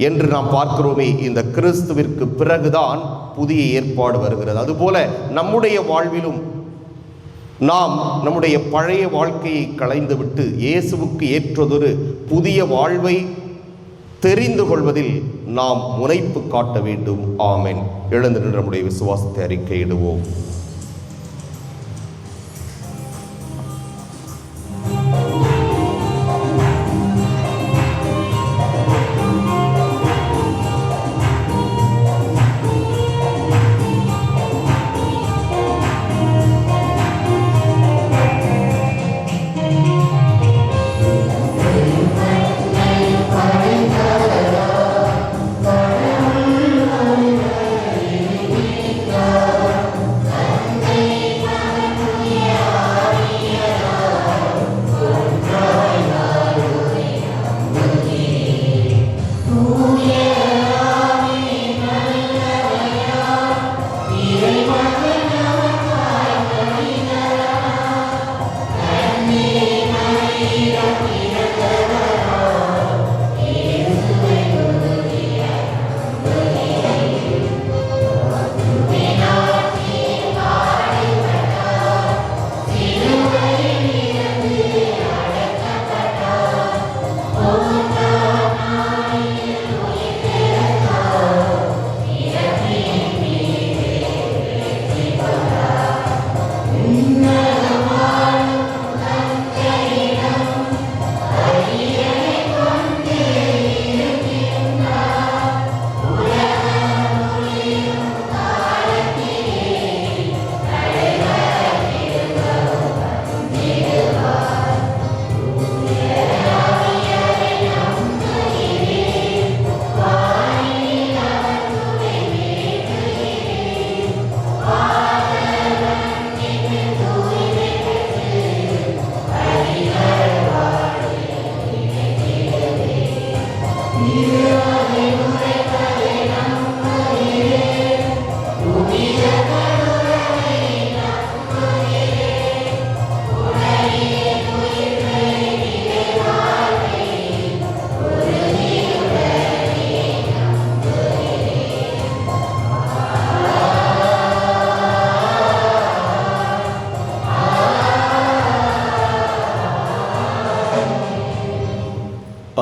என்று நாம் பார்க்கிறோமே, இந்த கிறிஸ்துவிற்கு பிறகுதான் புதிய ஏற்பாடு வருகிறது. அதுபோல நம்முடைய வாழ்விலும் நாம் நம்முடைய பழைய வாழ்க்கையை களைந்துவிட்டு இயேசுவுக்கு ஏற்றதொரு புதிய வாழ்வை தெரிந்து கொள்வதில் நாம் முனைப்பு காட்ட வேண்டும். ஆமென். எழுந்து நின்று நம்முடைய விசுவாசத்தை அறிக்கையிடுவோம்.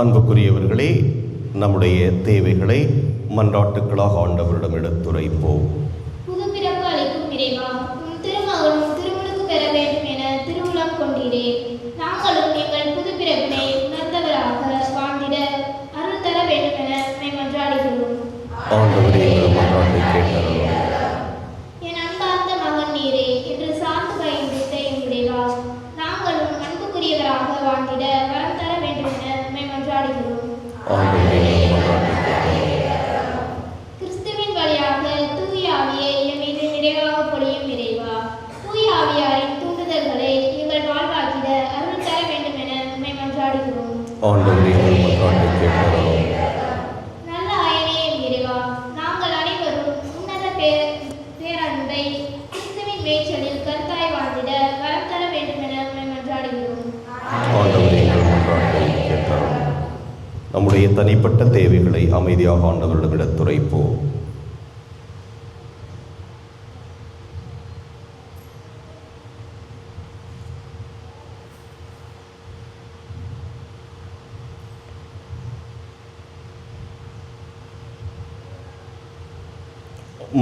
அன்புக்குரியவர்களே, நம்முடைய தேவைகளை மன்றாட்டுக்களாக ஆண்டவரிடம் எடுத்துரைப்போம். புது பிறப்பு அளிக்கும் இறைவா, உம் திருமகனும் திருமுழுக்கு பெற வேண்டும் என திருவுளம் கொண்டீரே. நாங்களும் எங்கள் புது பிறப்பினை உணர்ந்தவராக வாழ்ந்திட அருள் தர வேண்டும் என உம்மை மன்றாடுகிறோம். ஆண்டவரே, எங்கள் மன்றாட்டை கேட்டருளும். என் அன்பார்ந்த மகன் நீரே என்று சார்ந்து பயின்ற எம் இறைவா, நாங்களும் அன்புக்குரியவராக வாழ்ந்திட வரம் தர வேண்டும் என உம்மை மன்றாடுகிறோம். ஆண்டவரே, எங்கள் மன்றாட்டை கேட்டருளும். கிறிஸ்துவின் வழியாக தூய ஆவியை எம் மீது நிறைவாக பொழியும் இறைவா, தூய ஆவியாரின் தூண்டுதல்களை எங்கள் வாழ்வாக்கிட அருள் தர வேண்டும் என உம்மை மன்றாடுகிறோம். ஆண்டவரே, எங்கள் மன்றாட்டை கேட்டருளும். மேய்ச்சலில் கருத்தாய் வாழ்ந்திட வரம் தர வேண்டும் என உம்மை மன்றாடுகிறோம். ஆண்டவரே, எங்கள் மன்றாட்டை கேட்டருளும். நம்முடைய தனிப்பட்ட தேவைகளை அமைதியாக ஆண்டவரிடம் எடுத்துரைப்போம்.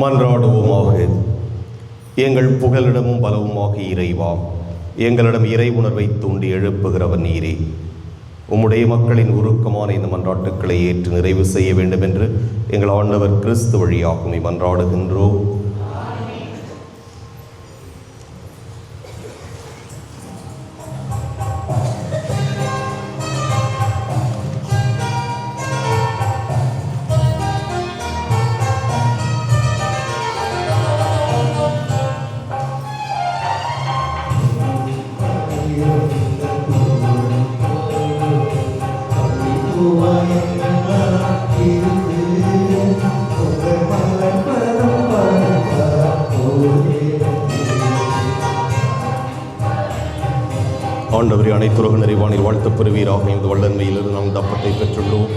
மன்றாடுவோமாக. எங்கள் புகலிடமும் பலவுமாக இறைவா, எங்களிடம் இறை உணர்வை தூண்டி எழுப்புகிறவர் நீரே. உம்முடைய மக்களின் உருக்கமான இந்த மன்றாட்டுக்களை ஏற்று நிறைவு செய்ய வேண்டும் என்று எங்கள் ஆண்டவர் கிறிஸ்து வழியாக உம்மை மன்றாடுகின்றோம். ஆண்டவரே, அனைத்துலக நிறைவானில் வாழ்த்துப் பெறுவீராக. இந்த வல்லன்மையிலிருந்து நாம் இந்த அப்பத்தை பெற்றுள்ளோம்.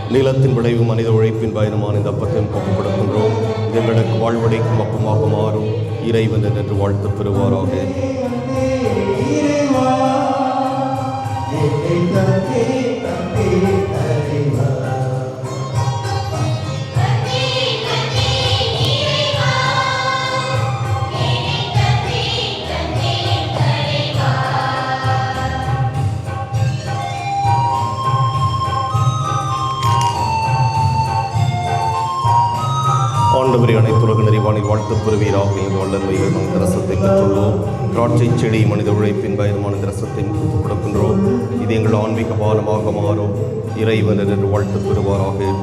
நிலத்தின் விளைவு மனித உழைப்பின் பயணமான இந்த அப்பத்தையும் ஒப்புக்கொடுக்கின்றோம். இது எங்களுக்கு வாழ்வடைக்கும் அப்பமாக மாறும். இறைவன் என்று வாழ்த்துப் பெறுவாராக. ஆண்டவரே, அனைத்துலக நிறைவானில் வாழ்த்துப் பெறுவீராக. இந்த வல்லன்மையில் நாம் இந்த ரசத்தை பெற்றுள்ளோம். திராட்சை செடி மனித உழைப்பின் பயணமான இந்த ரசத்தை கொடுக்கின்றோம். இது எங்கள் ஆன்மீக பானமாக மாறும். இறைவன் என்று வாழ்த்துப் பெறுவாராக.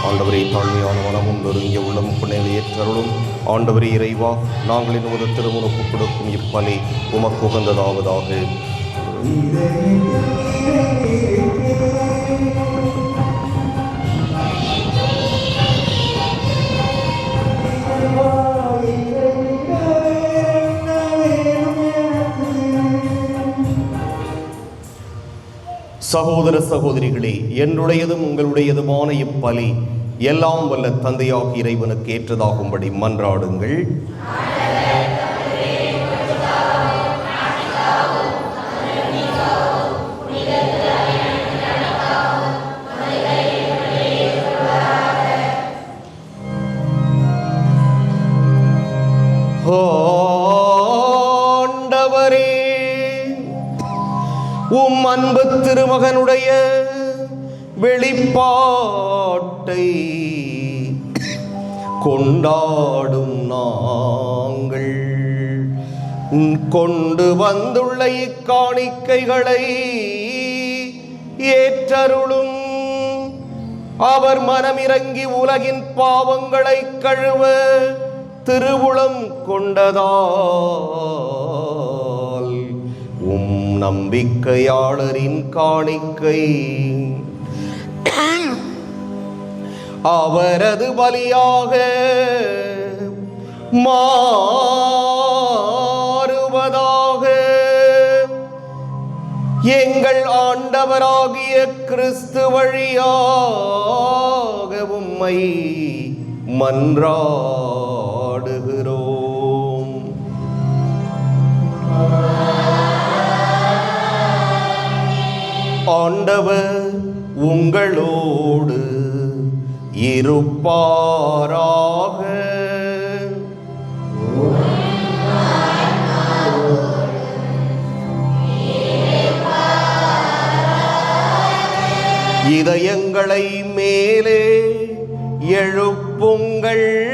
ஆண்டவரை, தாழ்மையான மனமும் நொறுங்கிய உள்ளமும் புண்ணியங்களை ஏற்றருளும். ஆண்டவரே இறைவா, நாங்கள் இன்னும் திருமணம் ஒப்புக் கொடுக்கும் இப்பலி உமக்கு உகந்ததாவதாக. சகோதர சகோதரிகளே, என்னுடையதும் உங்களுடையதுமான இப்பலி எல்லாம் வல்ல தந்தையாக இறைவனுக்கு ஏற்றதாகும்படி மன்றாடுங்கள். ஆண்டவரே, உம் அன்பு திருமகனுடைய வெளிப்பாட்டை கொண்டாடும் நாங்கள் கொண்டு வந்துள்ள இக்காணிக்கைகளை ஏற்றருளும். அவர் மனமிறங்கி உலகின் பாவங்களை கழுவ திருவுளம் கொண்டதால் உம் நம்பிக்கையாளரின் காணிக்கை அவரது பலியாக மாறுவதாக. எங்கள் ஆண்டவராகிய கிறிஸ்து வழியாக உம்மை மன்றாடுகிறோம். ஆண்டவர் உங்களோடு இருப்பாராக. இதயங்களை மேலே எழுப்புங்கள்.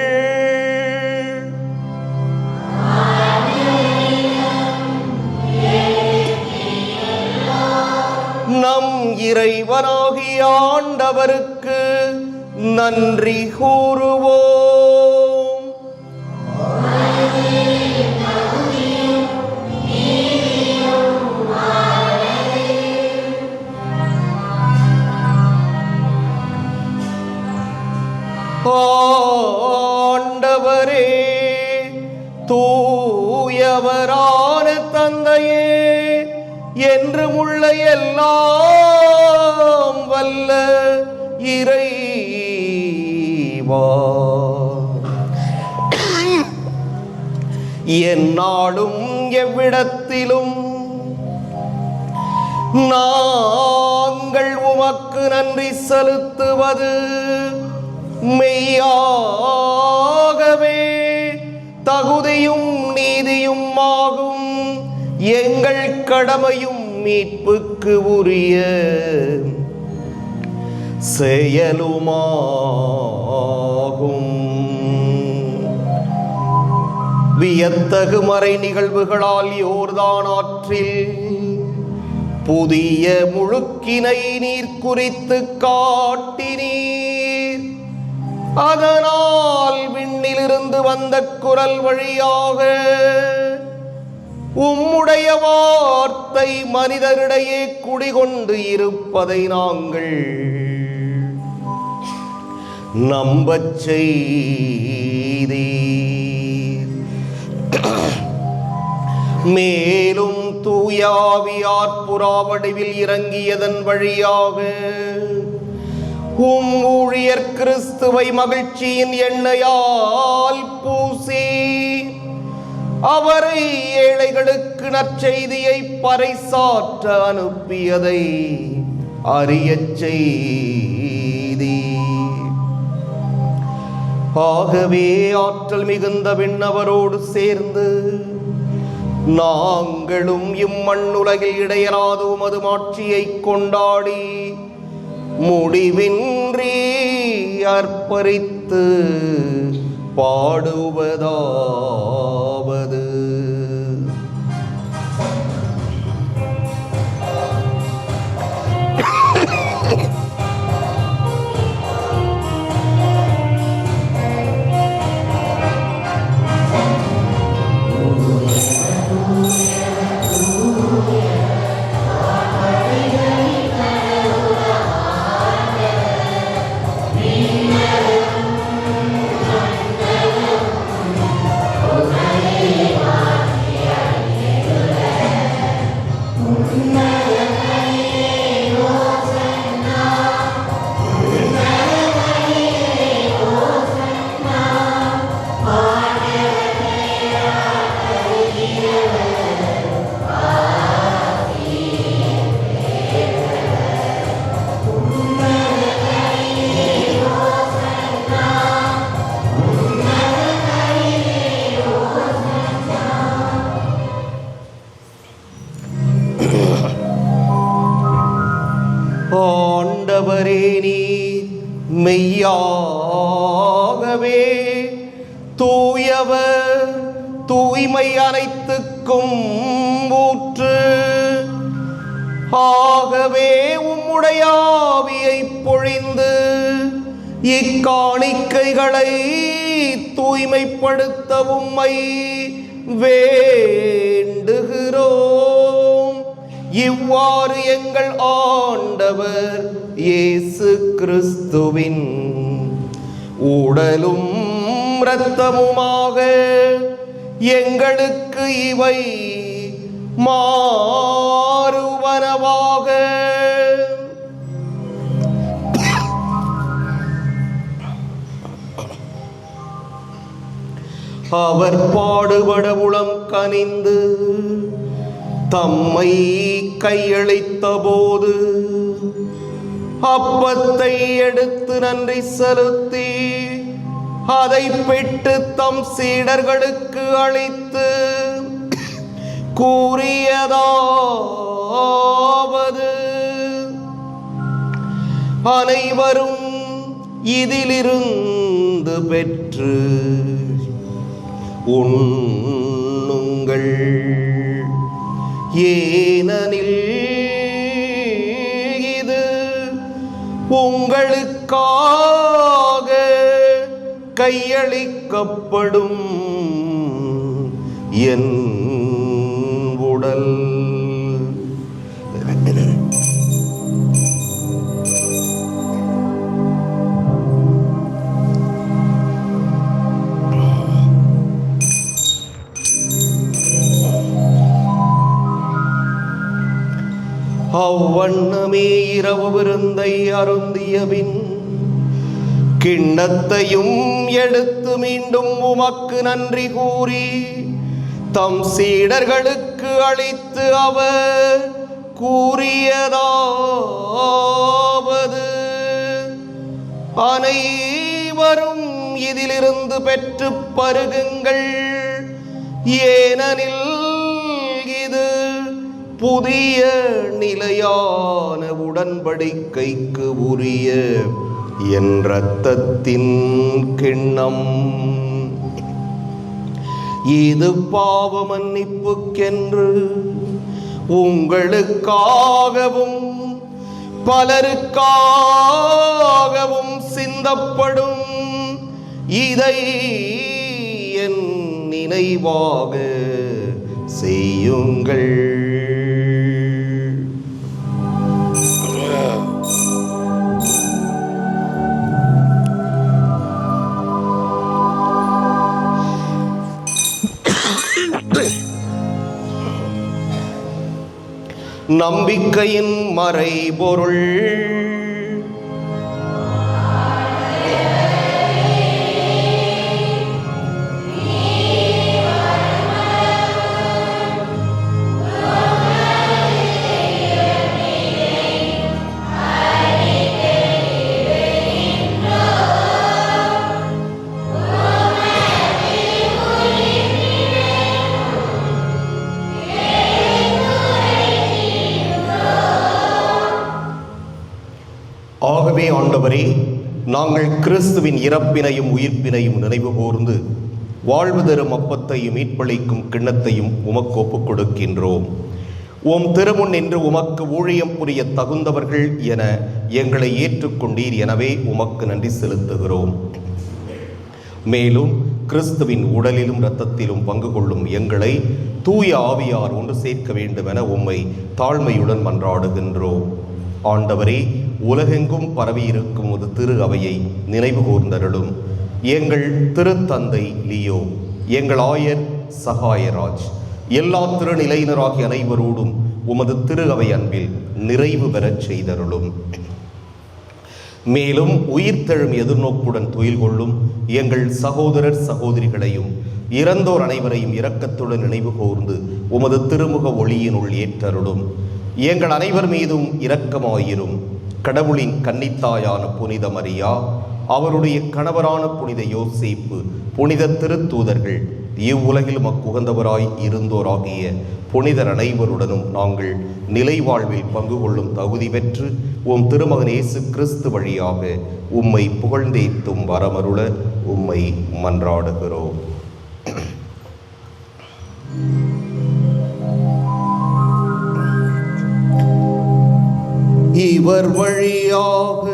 நம் இறைவனாகிய ஆண்டவருக்கு நன்றி கூறுவோம். ஆண்டவரே, தூ தூயவரான தந்தையே, என்றும் உள்ள எல்லாம் வல்ல இறைவா, எந்நாளும் எவ்விடத்திலும் நாங்கள் உமக்கு நன்றி செலுத்துவது மெய்யாகவே தகுதியும் நீதியும் ஆகும், எங்கள் கடமையும் மீட்புக்கு உரிய செயலுமாகும். வியத்தகு மறை நிகழ்வுகளால் யோர்தான் ஆற்றில் புதிய முழுக்கினை நீர் குறித்து காட்டினீர். அதனால் விண்ணிலிருந்து வந்த குரல் வழியாக உம்முடைய வார்த்தை மனிதரிடையே குடிகொண்டு இருப்பதை நாங்கள் நம்பச் செய்தீர். மேலும் தூயாவியார் புறாவடிவில் இறங்கியதன் வழியாக உம் ஊழியர் கிறிஸ்துவை மகிழ்ச்சியின் எண்ணெயால் பூசி அவரை ஏழைகளுக்கு நற்செய்தியை பறைசாற்ற அனுப்பியதை அறியச் செய்தீர். ஆகவே ஆற்றல் மிகுந்த விண்ணவரோடு சேர்ந்து நாங்களும் இம்மண்ணுலகில் இடையராது உமது மாட்சியை கொண்டாடி முடிவின்றி அர்ப்பரித்து பாடுவதாவது: ஆண்டவரே, நீர் மெய்யாகவே தூயவர், தூய்மை அனைத்துக்கும் ஊற்று. ஆகவே உம்முடைய ஆவியை பொழிந்து இக்காணிக்கைகளை தூய்மைப்படுத்த உம்மை வேண்டுகிறோம். இவ்வாறு எங்கள் ஆண்டவர் இயேசு கிறிஸ்துவின் உடலும் இரத்தமுமாக எங்களுக்கு இவை மாறுவனவாக. அவர் பாடுபட உளம் கனிந்து தம்மை கையளித்த போது அப்பத்தை எடுத்து நன்றி செலுத்தி அதை பெற்று தம் சீடர்களுக்கு அளித்து கூறியதாவது: அனைவரும் இதிலிருந்து பெற்று உண்ணுங்கள், ஏனெனில் இது உங்களுக்காக கையளிக்கப்படும் என் உடல். அவ்வண்ணமே இரவு விருந்தை அருந்தியபின் கிண்ணத்தையும் எடுத்து மீண்டும் உமக்கு நன்றி கூறி தம் சீடர்களுக்கு அளித்து அவர் கூறியதாவது: அனைவரும் இதிலிருந்து பெற்று பருகுங்கள், ஏனெனில் இது புதிய நிலையான உடன்படிக்கைக்கு உரிய என் இரத்தத்தின் கிண்ணம். இது பாவ மன்னிப்புக்கென்று உங்களுக்காகவும் பலருக்காகவும் சிந்தப்படும். இதை என் நினைவாக செய்யுங்கள். நம்பிக்கையின் மறைபொருள். ஆகவே ஆண்டவரே, நாங்கள் கிறிஸ்துவின் இறப்பினையும் உயிர்ப்பினையும் நினைவு கூர்ந்து வாழ்வு தரும் அப்பத்தையும் மீட்பளிக்கும் கிண்ணத்தையும் உமக்கு ஒப்புக் கொடுக்கின்றோம். உம் திருமுன் நின்று உமக்கு ஊழியம் புரிய தகுந்தவர்கள் என எங்களை ஏற்றுக்கொண்டீர். எனவே உமக்கு நன்றி செலுத்துகிறோம். மேலும் கிறிஸ்துவின் உடலிலும் இரத்தத்திலும் பங்கு கொள்ளும் எங்களை தூய ஆவியார் ஒன்று சேர்க்க வேண்டும் என உம்மை தாழ்மையுடன் மன்றாடுகின்றோம். ஆண்டவரே, உலகெங்கும் பரவியிருக்கும் ஒரு திரு அவையை நினைவு கூர்ந்தருளும். எங்கள் திருத்தந்தை லியோ, எங்கள் ஆயர் சகாயராஜ், எல்லா திருநிலையினராகிய அனைவரோடும் உமது திரு அவை அன்பில் நிறைவு பெறச் செய்தருளும். மேலும் உயிர்த்தெழும் எதிர்நோக்குடன் துயில் கொள்ளும் எங்கள் சகோதரர் சகோதரிகளையும் இறந்தோர் அனைவரையும் இரக்கத்துடன் நினைவு கூர்ந்து உமது திருமுக ஒளியினுள் ஏற்றருளும். எங்கள் அனைவர் மீதும் இரக்கமாயிரும். கடவுளின் கன்னித்தாயான புனித மரியா, அவருடைய கணவரான புனித யோசேப்பு, புனித திருத்தூதர்கள், இவ்வுலகில் மக்குகந்தவராய் இருந்தோராகிய புனிதர் அனைவருடனும் நாங்கள் நிலை வாழ்வில் பங்கு கொள்ளும் தகுதி பெற்று உம் திருமகன் இயேசு கிறிஸ்து வழியாக உம்மை புகழ்ந்தேத்தும் வரமருள உம்மை மன்றாடுகிறோம். இவர் வழியாக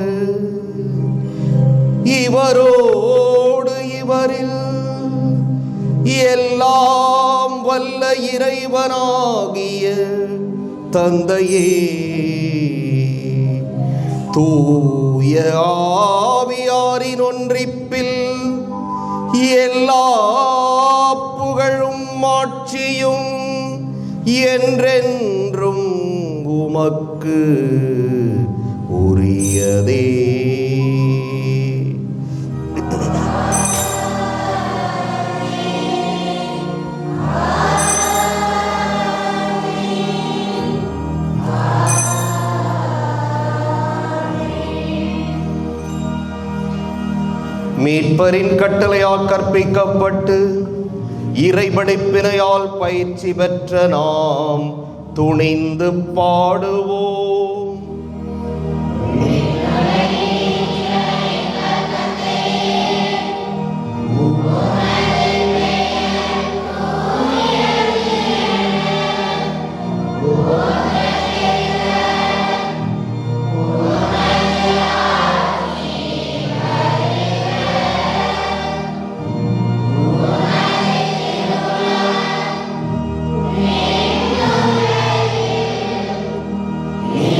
இவரோடு இவரில் எல்லாம் வல்ல இறைவனாகிய தந்தையே, தூய ஆவியாரின் ஒன்றிப்பில் எல்லா புகழும் மாட்சியும் என்றென்றும் உமக்கு உரியதே. மீட்பரின் கட்டளையால் கற்பிக்கப்பட்டு இறைபடைப்பினையால் பயிற்சி பெற்ற நாம் துணிந்து பாடுவோம். Yeah.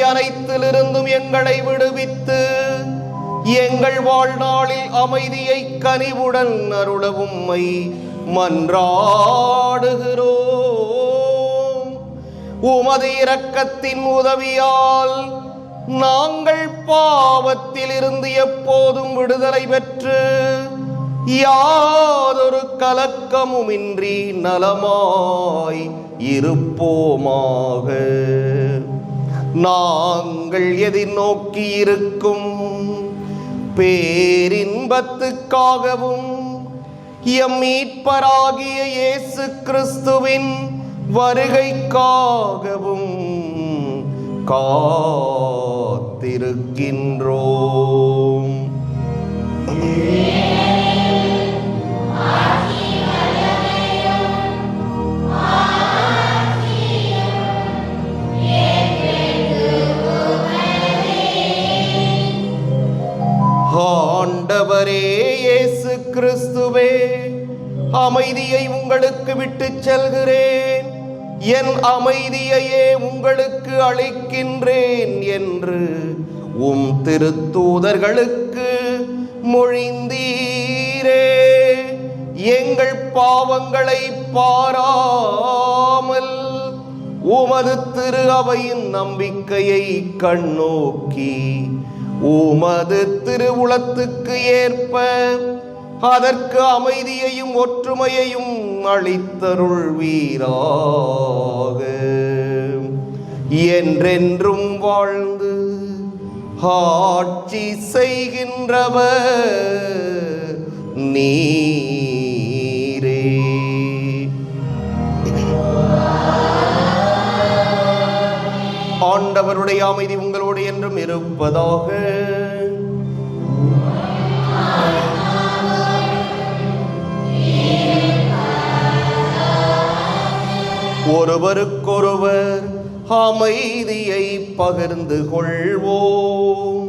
அனைத்திலிருந்தும் எங்களை விடுவித்து எங்கள் வாழ்நாளில் அமைதியை கனிவுடன் அருள உம்மை மன்றாடுகிறோம். உமது இரக்கத்தின் உதவியால் நாங்கள் பாவத்தில் இருந்து எப்போதும் விடுதலை பெற்று யாதொரு கலக்கமுமின்றி நலமாய் இருப்போமாக. நாங்கள் எதிர்நோக்கி இருக்கும் பேரின்பத்துக்காகவும் எம் மீட்பராகிய இயேசு கிறிஸ்துவின் வருகைக்காகவும் காத்திருக்கின்றோம். ஆண்டவரே இயேசு கிறிஸ்துவே, அமைதியை உங்களுக்கு விட்டுச் செல்கிறேன், என் அமைதியையே உங்களுக்கு அளிக்கின்றேன் என்று உம் திருத்தூதர்களுக்கு மொழிந்தீரே. எங்கள் பாவங்களை பாராமல் உமது திரு அவையின் நம்பிக்கையை கண்ணோக்கி உமது திருவுளத்துக்கு ஏற்ப அதற்கு அமைதியையும் ஒற்றுமையையும் அளித்தருள்வீராக. என்றென்றும் வாழ்ந்து ஆட்சி செய்கின்றவர் நீரே. ஆண்டவருடைய அமைதி உங்களோடு என்றும் இருப்பதாக. ஒருவருக்கொருவர் அமைதியை பகிர்ந்து கொள்வோம்.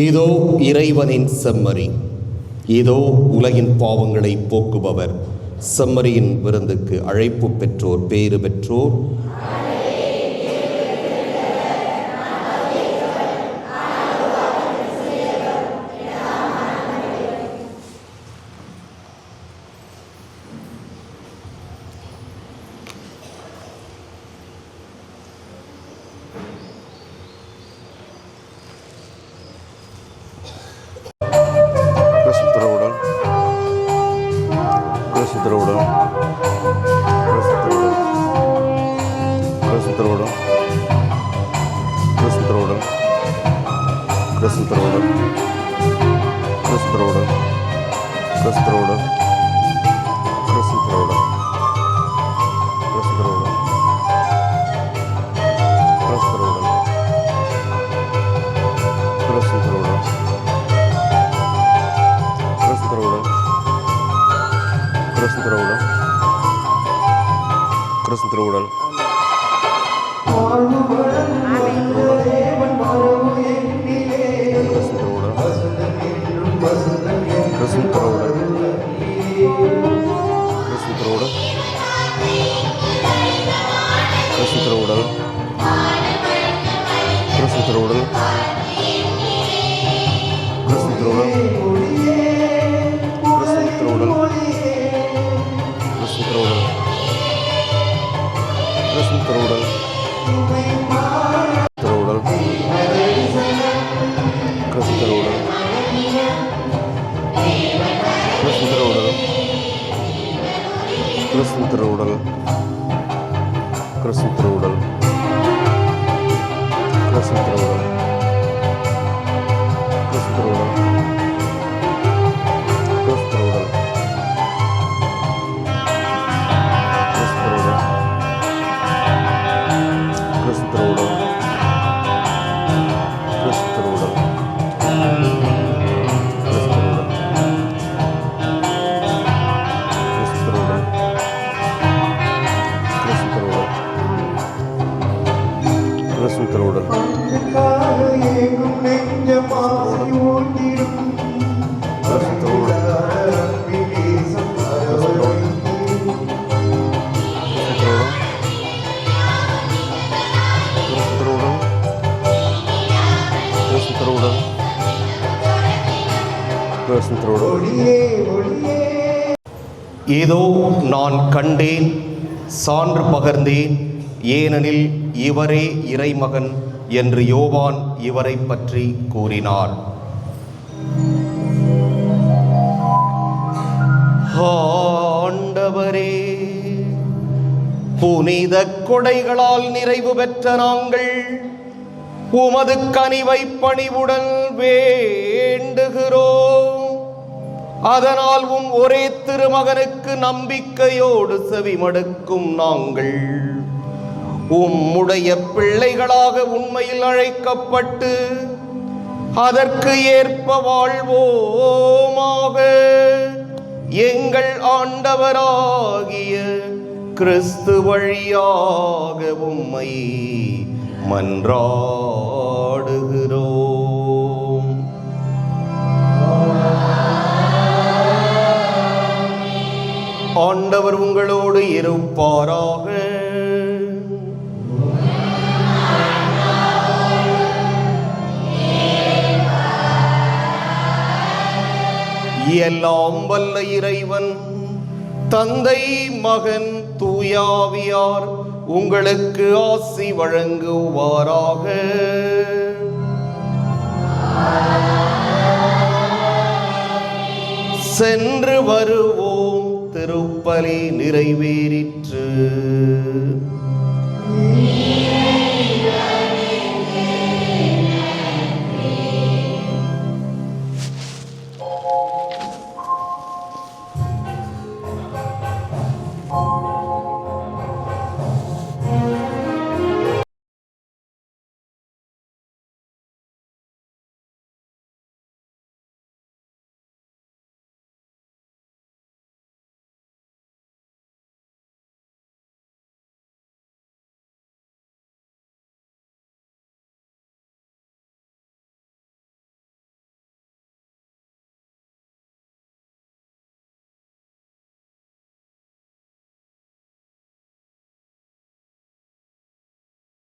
இதோ இறைவனின் செம்மறி, இதோ உலகின் பாவங்களை போக்குபவர். செம்மறியின் விருந்துக்கு அழைப்பு பெற்றோர் பேறு பெற்றோர். கிறிஸ்துவின் திருவுடல், திருவுடல், கிறிஸ்து திருவுடல், கிறிஸ்து திருவுடல், கிறிஸ்து திருவுடல், கிறிஸ்து திருவுடல், கிறிஸ்து திருவுடல், கிறிஸ்து திருவுடல், கிறிஸ்து திருவுடல், கிறிஸ்து திருவுடல், கிறிஸ்து திருவுடல், கிறிஸ்து திருவுடல், கிறிஸ்து திருவுடல், கிறிஸ்து திருவுடல், ஏதோ நான் கண்டேன், சான்று பகர்ந்தேன், ஏனெனில் இவரே இறைமகன் என்று யோவான் இவரை பற்றி கூறினார். ஆண்டவரே, புனித கொடைகளால் நிறைவு பெற்ற நாங்கள் உமது கனிவை பணிவுடன் வேண்டுகிறோம். அதனால் ஒரே திருமகனுக்கு நம்பிக்கையோடு செவிமடுக்கும் நாங்கள் உம்முடைய பிள்ளைகளாக உண்மையில் அழைக்கப்பட்டு அதற்கு ஏற்ப வாழ்வோமாக. எங்கள் ஆண்டவராகிய கிறிஸ்து வழியாக உம்மை மன்றாடுகிறோம். ஆண்டவர் உங்களோடு இருப்பாராக. எல்லாம் வல்ல இறைவன் தந்தை, மகன், தூயாவியார் உங்களுக்கு ஆசி வழங்குவாராக. சென்று வருவோம். திருப்பலி நிறைவேறிற்று.